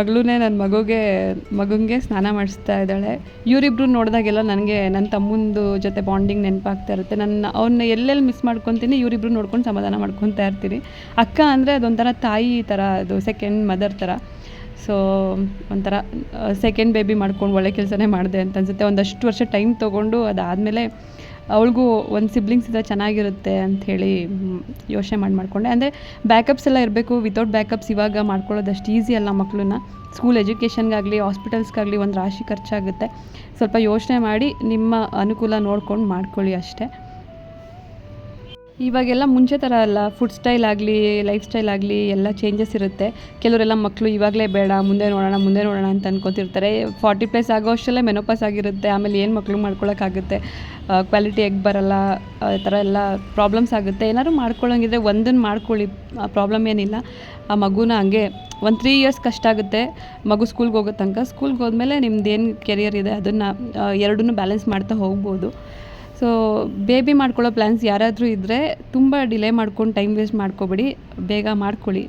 ಮಗುಗೆ ಸ್ನಾನ ಮಾಡಿಸ್ತಾ ಇದ್ದಾಳೆ. ಇವರಿಬ್ರು ನೋಡಿದಾಗೆಲ್ಲ ನನಗೆ ನನ್ನ ತಮ್ಮಂದು ಜೊತೆ ಬಾಂಡಿಂಗ್ ನೆನಪಾಗ್ತಾ ಇರುತ್ತೆ. ಅವನ್ನ ಎಲ್ಲೆಲ್ಲಿ ಮಿಸ್ ಮಾಡ್ಕೊತೀನಿ, ಇವರಿಬ್ರು ನೋಡ್ಕೊಂಡು ಸಮಾಧಾನ ಮಾಡ್ಕೊತಾ ಇರ್ತೀನಿ. ಅಕ್ಕ ಅಂದರೆ ಅದೊಂಥರ ತಾಯಿ ಥರ, ಅದು ಸೆಕೆಂಡ್ ಮದರ್ ಥರ. ಸೊ ಒಂಥರ ಸೆಕೆಂಡ್ ಬೇಬಿ ಮಾಡ್ಕೊಂಡು ಒಳ್ಳೆ ಕೆಲಸನೇ ಮಾಡಿದೆ ಅಂತ ಅನಿಸುತ್ತೆ. ಒಂದಷ್ಟು ವರ್ಷ ಟೈಮ್ ತೊಗೊಂಡು ಅದಾದಮೇಲೆ ಅವಳಿಗೂ ಒಂದು ಸಿಬ್ಲಿಂಗ್ಸ್ ಇದ್ದರೆ ಚೆನ್ನಾಗಿರುತ್ತೆ ಅಂಥೇಳಿ ಯೋಚನೆ ಮಾಡಿಕೊಂಡೆ. ಅಂದರೆ ಬ್ಯಾಕಪ್ಸ್ ಎಲ್ಲ ಇರಬೇಕು. ವಿತೌಟ್ ಬ್ಯಾಕಪ್ಸ್ ಇವಾಗ ಮಾಡ್ಕೊಳ್ಳೋದು ಅಷ್ಟು ಈಸಿ ಅಲ್ಲ. ಮಕ್ಕಳನ್ನ ಸ್ಕೂಲ್ ಎಜುಕೇಷನ್ಗಾಗಲಿ ಹಾಸ್ಪಿಟಲ್ಸ್ಗಾಗಲಿ ಒಂದು ರಾಶಿ ಖರ್ಚಾಗುತ್ತೆ. ಸ್ವಲ್ಪ ಯೋಚನೆ ಮಾಡಿ ನಿಮ್ಮ ಅನುಕೂಲ ನೋಡ್ಕೊಂಡು ಮಾಡ್ಕೊಳ್ಳಿ ಅಷ್ಟೇ. ಇವಾಗೆಲ್ಲ ಮುಂಚೆ ಥರ ಅಲ್ಲ, ಫುಡ್ ಸ್ಟೈಲ್ ಆಗಲಿ ಲೈಫ್ ಸ್ಟೈಲ್ ಆಗಲಿ ಎಲ್ಲ ಚೇಂಜಸ್ ಇರುತ್ತೆ. ಕೆಲವರೆಲ್ಲ ಮಕ್ಕಳು ಇವಾಗಲೇ ಬೇಡ, ಮುಂದೆ ನೋಡೋಣ ಅಂತ ಅನ್ಕೊತಿರ್ತಾರೆ. 40+ ಆಗೋ ಅಷ್ಟರಲ್ಲೇ ಮೆನೋಪಾಸ್ ಆಗಿರುತ್ತೆ. ಆಮೇಲೆ ಏನು ಮಕ್ಕಳು ಮಾಡ್ಕೊಳಕ್ಕಾಗುತ್ತೆ, ಕ್ವಾಲಿಟಿ ಎಗ್ ಬರಲ್ಲ, ಈ ಥರ ಎಲ್ಲ ಪ್ರಾಬ್ಲಮ್ಸ್ ಆಗುತ್ತೆ. ಏನಾದ್ರು ಮಾಡ್ಕೊಳ್ಳೋಂಗಿದ್ರೆ ಒಂದನ್ನು ಮಾಡ್ಕೊಳ್ಳಿ, ಪ್ರಾಬ್ಲಮ್ ಏನಿಲ್ಲ. ಆ ಮಗುನ ಹಂಗೆ ಒಂದು 3 ಇಯರ್ಸ್ ಕಷ್ಟ ಆಗುತ್ತೆ ಮಗು ಸ್ಕೂಲ್ಗೆ ಹೋಗೋ ತನಕ. ಸ್ಕೂಲ್ಗೆ ಹೋದ್ಮೇಲೆ ನಿಮ್ದೇನು ಕೆರಿಯರ್ ಇದೆ ಅದನ್ನು ಎರಡನ್ನೂ ಬ್ಯಾಲೆನ್ಸ್ ಮಾಡ್ತಾ ಹೋಗ್ಬೋದು. ಸೊ ಬೇಬಿ ಮಾಡ್ಕೊಳ್ಳೋ ಪ್ಲ್ಯಾನ್ಸ್ ಯಾರಾದರೂ ಇದ್ದರೆ ತುಂಬ ಡಿಲೇ ಮಾಡ್ಕೊಂಡು ಟೈಮ್ ವೇಸ್ಟ್ ಮಾಡ್ಕೊಬೇಡಿ, ಬೇಗ ಮಾಡ್ಕೊಳ್ಳಿ.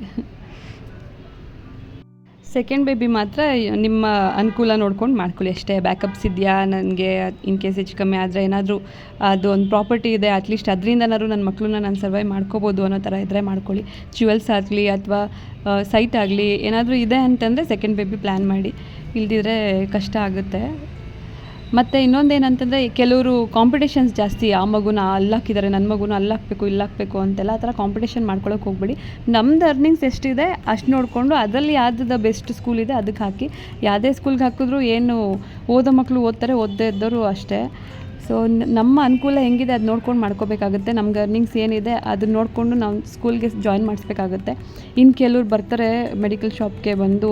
ಸೆಕೆಂಡ್ ಬೇಬಿ ಮಾತ್ರ ನಿಮ್ಮ ಅನುಕೂಲ ನೋಡ್ಕೊಂಡು ಮಾಡ್ಕೊಳ್ಳಿ ಅಷ್ಟೇ. ಬ್ಯಾಕಪ್ಸ್ ಇದೆಯಾ, ನನಗೆ ಇನ್ ಕೇಸ್ ಹೆಚ್ಚು ಕಮ್ಮಿ ಆದರೆ ಏನಾದರೂ ಅದು ಒಂದು ಪ್ರಾಪರ್ಟಿ ಇದೆ, ಅಟ್ಲೀಸ್ಟ್ ಅದರಿಂದನಾದ್ರು ನನ್ನ ಮಕ್ಕಳನ್ನ ನಾನು ಸರ್ವೈವ್ ಮಾಡ್ಕೋಬೋದು ಅನ್ನೋ ಥರ ಇದ್ದರೆ ಮಾಡ್ಕೊಳ್ಳಿ. ಜ್ಯುವೆಲ್ಸ್ ಆಗಲಿ ಅಥವಾ ಸೈಟ್ ಆಗಲಿ ಏನಾದರೂ ಇದೆ ಅಂತಂದರೆ ಸೆಕೆಂಡ್ ಬೇಬಿ ಪ್ಲ್ಯಾನ್ ಮಾಡಿ, ಇಲ್ದಿದ್ರೆ ಕಷ್ಟ ಆಗುತ್ತೆ. ಮತ್ತು ಇನ್ನೊಂದೇನಂತಂದರೆ ಕೆಲವರು ಕಾಂಪಿಟೇಷನ್ಸ್ ಜಾಸ್ತಿ. ಆ ಮಗುನ ಅಲ್ಲಾಕಿದ್ದಾರೆ, ನನ್ನ ಮಗುನ ಅಲ್ಲಾಕಬೇಕು ಇಲ್ಲಾಕಬೇಕು ಅಂತೆಲ್ಲ ಆ ಥರ ಕಾಂಪಿಟೇಷನ್ ಮಾಡ್ಕೊಳಕ್ಕೆ ಹೋಗ್ಬೇಡಿ. ನಮ್ದು ಅರ್ನಿಂಗ್ಸ್ ಎಷ್ಟಿದೆ ಅಷ್ಟು ನೋಡಿಕೊಂಡು ಅದರಲ್ಲಿ ಯಾವ್ದು ಬೆಸ್ಟ್ ಸ್ಕೂಲ್ ಇದೆ ಅದಕ್ಕೆ ಹಾಕಿ. ಯಾವುದೇ ಸ್ಕೂಲ್ಗೆ ಹಾಕಿದ್ರು ಏನು ಓದೋ ಮಕ್ಕಳು ಓದ್ತಾರೆ, ಓದದೇ ಇದ್ದವರು ಅಷ್ಟೇ. ಸೊ ನಮ್ಮ ಅನುಕೂಲ ಹೆಂಗಿದೆ ಅದು ನೋಡ್ಕೊಂಡು ಮಾಡ್ಕೋಬೇಕಾಗುತ್ತೆ. ನಮ್ಗೆ ಅರ್ನಿಂಗ್ಸ್ ಏನಿದೆ ಅದನ್ನ ನೋಡಿಕೊಂಡು ನಾವು ಸ್ಕೂಲ್ಗೆ ಜಾಯಿನ್ ಮಾಡಿಸ್ಬೇಕಾಗುತ್ತೆ. ಇನ್ನು ಕೆಲವ್ರು ಬರ್ತಾರೆ ಮೆಡಿಕಲ್ ಶಾಪ್ಗೆ ಬಂದು,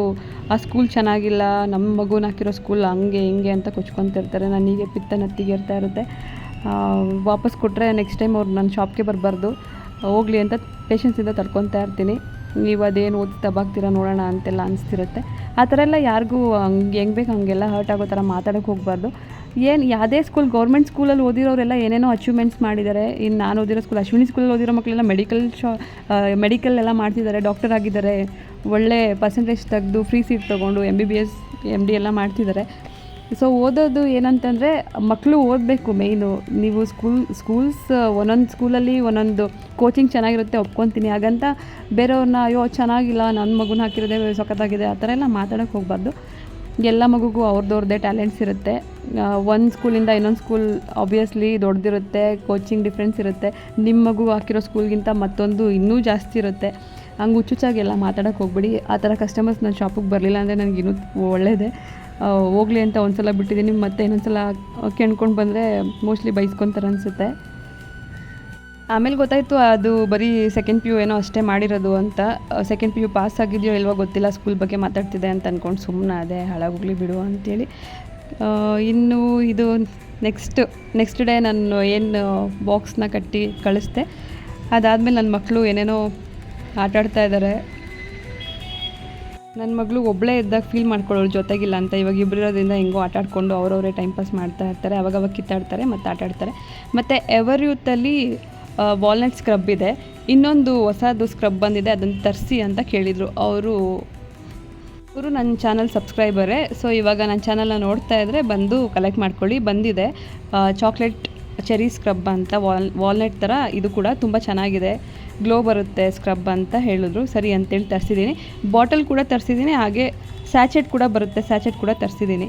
ಆ ಸ್ಕೂಲ್ ಚೆನ್ನಾಗಿಲ್ಲ, ನಮ್ಮ ಮಗುನ ಹಾಕಿರೋ ಸ್ಕೂಲ್ ಹಂಗೆ ಹಿಂಗೆ ಅಂತ ಕೊಚ್ಕೊತಿರ್ತಾರೆ. ನನಗೆ ಪಿತ್ತ ನತ್ತಿಗೆ ಇರ್ತಾ ಇರುತ್ತೆ. ವಾಪಸ್ ಕೊಟ್ಟರೆ ನೆಕ್ಸ್ಟ್ ಟೈಮ್ ಅವ್ರು ನನ್ನ ಶಾಪ್ಗೆ ಬರಬಾರ್ದು, ಹೋಗಲಿ ಅಂತ ಪೇಷನ್ಸಿಂದ ತಡ್ಕೊತಾ ಇರ್ತೀನಿ. ನೀವು ಅದೇನು ಓದಿ ತಬಾಗ್ತೀರಾ ನೋಡೋಣ ಅಂತೆಲ್ಲ ಅನಿಸ್ತಿರುತ್ತೆ. ಆ ಥರ ಎಲ್ಲ ಯಾರಿಗೂ ಹೆಂಗೆ ಬೇಕು ಹಂಗೆಲ್ಲ ಹರ್ಟ್ ಆಗೋ ಥರ ಮಾತಾಡೋಕ್ಕೆ ಹೋಗಬಾರ್ದು. ಯಾವುದೇ ಸ್ಕೂಲ್, ಗೌರ್ಮೆಂಟ್ ಸ್ಕೂಲಲ್ಲಿ ಓದಿರೋರೆಲ್ಲ ಏನೇನೋ ಅಚೀವ್ಮೆಂಟ್ಸ್ ಮಾಡಿದ್ದಾರೆ. ಇನ್ನು ನಾನು ಓದಿರೋ ಸ್ಕೂಲ್, ಅಶ್ವಿನಿ ಸ್ಕೂಲಲ್ಲಿ ಓದಿರೋ ಮಕ್ಕಳೆಲ್ಲ ಮೆಡಿಕಲ್ ಎಲ್ಲ ಮಾಡ್ತಿದ್ದಾರೆ, ಡಾಕ್ಟರ್ ಆಗಿದ್ದಾರೆ, ಒಳ್ಳೆ ಪರ್ಸೆಂಟೇಜ್ ತೆಗೆದು ಫ್ರೀ ಸೀಟ್ ತೊಗೊಂಡು MBBS MD ಎಲ್ಲ ಮಾಡ್ತಿದ್ದಾರೆ. ಸೊ ಓದೋದು ಏನಂತಂದರೆ ಮಕ್ಕಳು ಓದಬೇಕು ಮೇಯ್ನು. ನೀವು ಸ್ಕೂಲ್ಸ್ ಒಂದೊಂದು ಸ್ಕೂಲಲ್ಲಿ ಒಂದೊಂದು ಕೋಚಿಂಗ್ ಚೆನ್ನಾಗಿರುತ್ತೆ, ಒಪ್ಕೊತೀನಿ. ಹಾಗಂತ ಬೇರೆಯವ್ರನ್ನ ಅಯ್ಯೋ ಚೆನ್ನಾಗಿಲ್ಲ, ನನ್ನ ಮಗುನ ಹಾಕಿರೋದೇ ಸಖತ್ತಾಗಿದೆ ಆ ಥರ ಎಲ್ಲ ಮಾತಾಡೋಕ್ಕೆ ಹೋಗಬಾರ್ದು. ಎಲ್ಲ ಮಗುಗೂ ಅವ್ರದ್ದೇ ಟ್ಯಾಲೆಂಟ್ಸ್ ಇರುತ್ತೆ. ಒಂದು ಸ್ಕೂಲಿಂದ ಇನ್ನೊಂದು ಸ್ಕೂಲ್ ಆಬ್ವಿಯಸ್ಲಿ ದೊಡ್ಡದಿರುತ್ತೆ, ಕೋಚಿಂಗ್ ಡಿಫ್ರೆನ್ಸ್ ಇರುತ್ತೆ. ನಿಮ್ಮ ಮಗು ಹಾಕಿರೋ ಸ್ಕೂಲ್ಗಿಂತ ಮತ್ತೊಂದು ಇನ್ನೂ ಜಾಸ್ತಿ ಇರುತ್ತೆ. ಹಂಗೆ ಹುಚ್ಚುಚ್ಚಾಗೆಲ್ಲ ಮಾತಾಡೋಕ್ಕೆ ಹೋಗ್ಬೇಡಿ. ಆ ಥರ ಕಸ್ಟಮರ್ಸ್ ನನ್ನ ಶಾಪಿಗೆ ಬರಲಿಲ್ಲ ಅಂದರೆ ನನಗೆ ಇನ್ನೂ ಒಳ್ಳೆಯದೇ. ಹೋಗಲಿ ಅಂತ ಒಂದು ಸಲ ಬಿಟ್ಟಿದ್ದೀನಿ, ಮತ್ತೆ ಇನ್ನೊಂದು ಸಲ ಕೆಣ್ಕೊಂಡು ಬಂದರೆ ಮೋಸ್ಟ್ಲಿ ಬೈಸ್ಕೊತಾರೆ ಅನಿಸುತ್ತೆ. ಆಮೇಲೆ ಗೊತ್ತಾಯಿತು ಅದು ಬರೀ ಸೆಕೆಂಡ್ ಪಿ ಯು ಏನೋ ಅಷ್ಟೇ ಮಾಡಿರೋದು ಅಂತ. ಸೆಕೆಂಡ್ ಪಿ ಯು ಪಾಸ್ ಆಗಿದೆಯೋ ಇಲ್ವೋ ಗೊತ್ತಿಲ್ಲ, ಸ್ಕೂಲ್ ಬಗ್ಗೆ ಮಾತಾಡ್ತಿದೆ ಅಂತ ಅಂದ್ಕೊಂಡು ಸುಮ್ಮನೆ ಅದೇ ಹಾಳಾಗೋಗ್ಲಿ ಬಿಡು ಅಂತೇಳಿ. ಇನ್ನು ಇದು ನೆಕ್ಸ್ಟ್ ಡೇ ನಾನು ಏನು ಬಾಕ್ಸ್ನ ಕಟ್ಟಿ ಕಳಿಸ್ದೆ. ಅದಾದಮೇಲೆ ನನ್ನ ಮಕ್ಕಳು ಏನೇನೋ ಆಟಾಡ್ತಾ ಇದ್ದಾರೆ. ನನ್ನ ಮಗಳು ಒಬ್ಬಳೇ ಇದ್ದಾಗ ಫೀಲ್ ಮಾಡ್ಕೊಳ್ಳೋಳು ಜೊತೆಗಿಲ್ಲ ಅಂತ. ಇವಾಗ ಇಬ್ಬರಿರೋದ್ರಿಂದ ಹೆಂಗೋ ಆಟಾಡಿಕೊಂಡು ಅವರವರೇ ಟೈಮ್ ಪಾಸ್ ಮಾಡ್ತಾ ಇರ್ತಾರೆ. ಅವಾಗವಾಗ ಕಿತ್ತಾಡ್ತಾರೆ ಮತ್ತು ಆಟಾಡ್ತಾರೆ. ಮತ್ತು ಎವರ್ ಯೂತಲ್ಲಿ ವಾಲ್ನಟ್ ಸ್ಕ್ರಬ್ ಇದೆ, ಇನ್ನೊಂದು ಹೊಸದು ಸ್ಕ್ರಬ್ ಬಂದಿದೆ, ಅದನ್ನು ತರಿಸಿ ಅಂತ ಕೇಳಿದರು. ಅವರು ನನ್ನ ಚಾನಲ್ ಸಬ್ಸ್ಕ್ರೈಬರೇ. ಸೊ ಇವಾಗ ನನ್ನ ಚಾನಲ್ನ ನೋಡ್ತಾ ಇದ್ದರೆ ಬಂದು ಕಲೆಕ್ಟ್ ಮಾಡ್ಕೊಳ್ಳಿ. ಬಂದಿದೆ ಚಾಕ್ಲೇಟ್ ಚೆರಿ ಸ್ಕ್ರಬ್ ಅಂತ, ವಾಲ್ನಟ್ ಥರ. ಇದು ಕೂಡ ತುಂಬ ಚೆನ್ನಾಗಿದೆ, ಗ್ಲೋ ಬರುತ್ತೆ ಸ್ಕ್ರಬ್ ಅಂತ ಹೇಳಿದ್ರು. ಸರಿ ಅಂತೇಳಿ ತರಿಸಿದ್ದೀನಿ. ಬಾಟಲ್ ಕೂಡ ತರಿಸಿದ್ದೀನಿ, ಹಾಗೆ ಸ್ಯಾಚೆಟ್ ಕೂಡ ಬರುತ್ತೆ, ಸ್ಯಾಚೆಟ್ ಕೂಡ ತರಿಸಿದ್ದೀನಿ.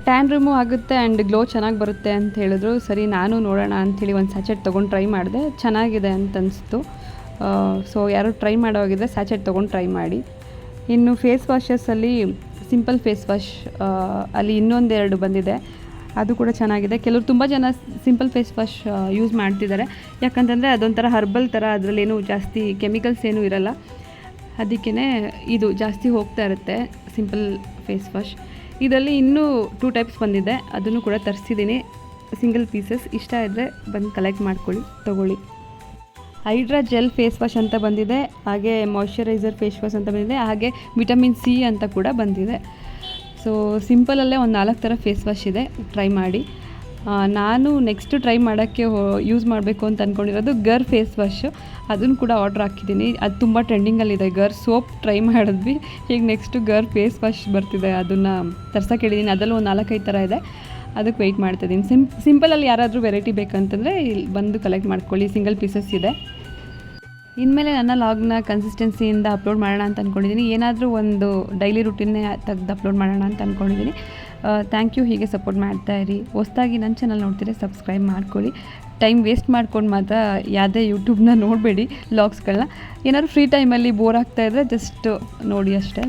ಟ್ಯಾನ್ ರಿಮೂವ್ ಆಗುತ್ತೆ ಆ್ಯಂಡ್ ಗ್ಲೋ ಚೆನ್ನಾಗಿ ಬರುತ್ತೆ ಅಂತ ಹೇಳಿದ್ರು. ಸರಿ ನಾನು ನೋಡೋಣ ಅಂಥೇಳಿ ಒಂದು ಸ್ಯಾಚೆಟ್ ತೊಗೊಂಡು ಟ್ರೈ ಮಾಡಿದೆ, ಚೆನ್ನಾಗಿದೆ ಅಂತ ಅನಿಸ್ತು. ಸೊ ಯಾರು ಟ್ರೈ ಮಾಡೋಗಿದ್ರೆ ಸ್ಯಾಚೆಟ್ ತೊಗೊಂಡು ಟ್ರೈ ಮಾಡಿ. ಇನ್ನು ಫೇಸ್ ವಾಷಸಲ್ಲಿ ಸಿಂಪಲ್ ಫೇಸ್ ವಾಶ್ ಅಲ್ಲಿ ಇನ್ನೊಂದೆರಡು ಬಂದಿದೆ, ಅದು ಕೂಡ ಚೆನ್ನಾಗಿದೆ. ಕೆಲವರು ತುಂಬ ಜನ ಸಿಂಪಲ್ ಫೇಸ್ ವಾಶ್ ಯೂಸ್ ಮಾಡ್ತಿದ್ದಾರೆ, ಯಾಕಂತಂದರೆ ಅದೊಂಥರ ಹರ್ಬಲ್ ಥರ, ಅದರಲ್ಲೇನು ಜಾಸ್ತಿ ಕೆಮಿಕಲ್ಸ್ ಏನೂ ಇರಲ್ಲ. ಅದಕ್ಕೇ ಇದು ಜಾಸ್ತಿ ಹೋಗ್ತಾ ಇರುತ್ತೆ ಸಿಂಪಲ್ ಫೇಸ್ ವಾಶ್. ಇದರಲ್ಲಿ ಇನ್ನೂ 2 ಟೈಪ್ಸ್ ಬಂದಿದೆ, ಅದನ್ನು ಕೂಡ ತರಿಸಿದ್ದೀನಿ. ಸಿಂಗಲ್ ಪೀಸಸ್ ಇಷ್ಟ ಇದ್ದರೆ ಬಂದು ಕಲೆಕ್ಟ್ ಮಾಡ್ಕೊಳ್ಳಿ, ತೊಗೊಳ್ಳಿ. ಹೈಡ್ರಾ ಜೆಲ್ ಫೇಸ್ ವಾಶ್ ಅಂತ ಬಂದಿದೆ, ಹಾಗೆ ಮಾಯ್ಶ್ಚರೈಸರ್ ಫೇಸ್ ವಾಶ್ ಅಂತ ಬಂದಿದೆ, ಹಾಗೆ ವಿಟಮಿನ್ ಸಿ ಅಂತ ಕೂಡ ಬಂದಿದೆ. ಸೊ ಸಿಂಪಲಲ್ಲೇ ಒಂದು 4 ಥರ ಫೇಸ್ ವಾಶ್ ಇದೆ, ಟ್ರೈ ಮಾಡಿ. ನಾನು ನೆಕ್ಸ್ಟ್ ಟ್ರೈ ಮಾಡೋಕ್ಕೆ ಯೂಸ್ ಮಾಡಬೇಕು ಅಂತ ಅಂದ್ಕೊಂಡಿರೋದು ಗರ್ ಫೇಸ್ ವಾಶು. ಅದನ್ನು ಕೂಡ ಆರ್ಡ್ರ್ ಹಾಕಿದ್ದೀನಿ, ಅದು ತುಂಬ ಟ್ರೆಂಡಿಂಗಲ್ಲಿದೆ. ಗರ್ ಸೋಪ್ ಟ್ರೈ ಮಾಡಿದ್ವಿ, ಈಗ ನೆಕ್ಸ್ಟು ಗರ್ ಫೇಸ್ ವಾಶ್ ಬರ್ತಿದೆ, ಅದನ್ನು ತರ್ಸೋಕೆ ಹೇಳಿದ್ದೀನಿ. ಅದರಲ್ಲೂ ಒಂದು 4-5 ಥರ ಇದೆ, ಅದಕ್ಕೆ ವೆಯ್ಟ್ ಮಾಡ್ತಿದ್ದೀನಿ. ಸಿಂಪಲಲ್ಲಿ ಯಾರಾದರೂ ವೆರೈಟಿ ಬೇಕಂತಂದರೆ ಇಲ್ಲಿ ಬಂದು ಕಲೆಕ್ಟ್ ಮಾಡ್ಕೊಳ್ಳಿ, ಸಿಂಗಲ್ ಪೀಸಸ್ ಇದೆ. ಇನ್ಮೇಲೆ ನನ್ನ ಲಾಗ್ನ ಕನ್ಸಿಸ್ಟೆನ್ಸಿಯಿಂದ ಅಪ್ಲೋಡ್ ಮಾಡೋಣ ಅಂತ ಅಂದ್ಕೊಂಡಿದ್ದೀನಿ. ಏನಾದರೂ ಒಂದು ಡೈಲಿ ರುಟೀನ್ನೇ ತೆಗೆದು ಅಪ್ಲೋಡ್ ಮಾಡೋಣ ಅಂತ ಅಂದ್ಕೊಂಡಿದ್ದೀನಿ. ಥ್ಯಾಂಕ್ ಯು, ಹೀಗೆ ಸಪೋರ್ಟ್ ಮಾಡ್ತಾಯಿರಿ. ಹೊಸದಾಗಿ ನನ್ನ ಚಾನಲ್ ನೋಡ್ತೀರಿ ಸಬ್ಸ್ಕ್ರೈಬ್ ಮಾಡ್ಕೊಳ್ಳಿ. ಟೈಮ್ ವೇಸ್ಟ್ ಮಾಡ್ಕೊಂಡು ಮಾತ್ರ ಯಾವುದೇ ಯೂಟ್ಯೂಬ್ನ ನೋಡಬೇಡಿ, ಲಾಗ್ಸ್ಗಳನ್ನ. ಏನಾದರೂ ಫ್ರೀ ಟೈಮಲ್ಲಿ ಬೋರ್ ಆಗ್ತಾಯಿದ್ರೆ ಜಸ್ಟ್ ನೋಡಿ ಅಷ್ಟೇ.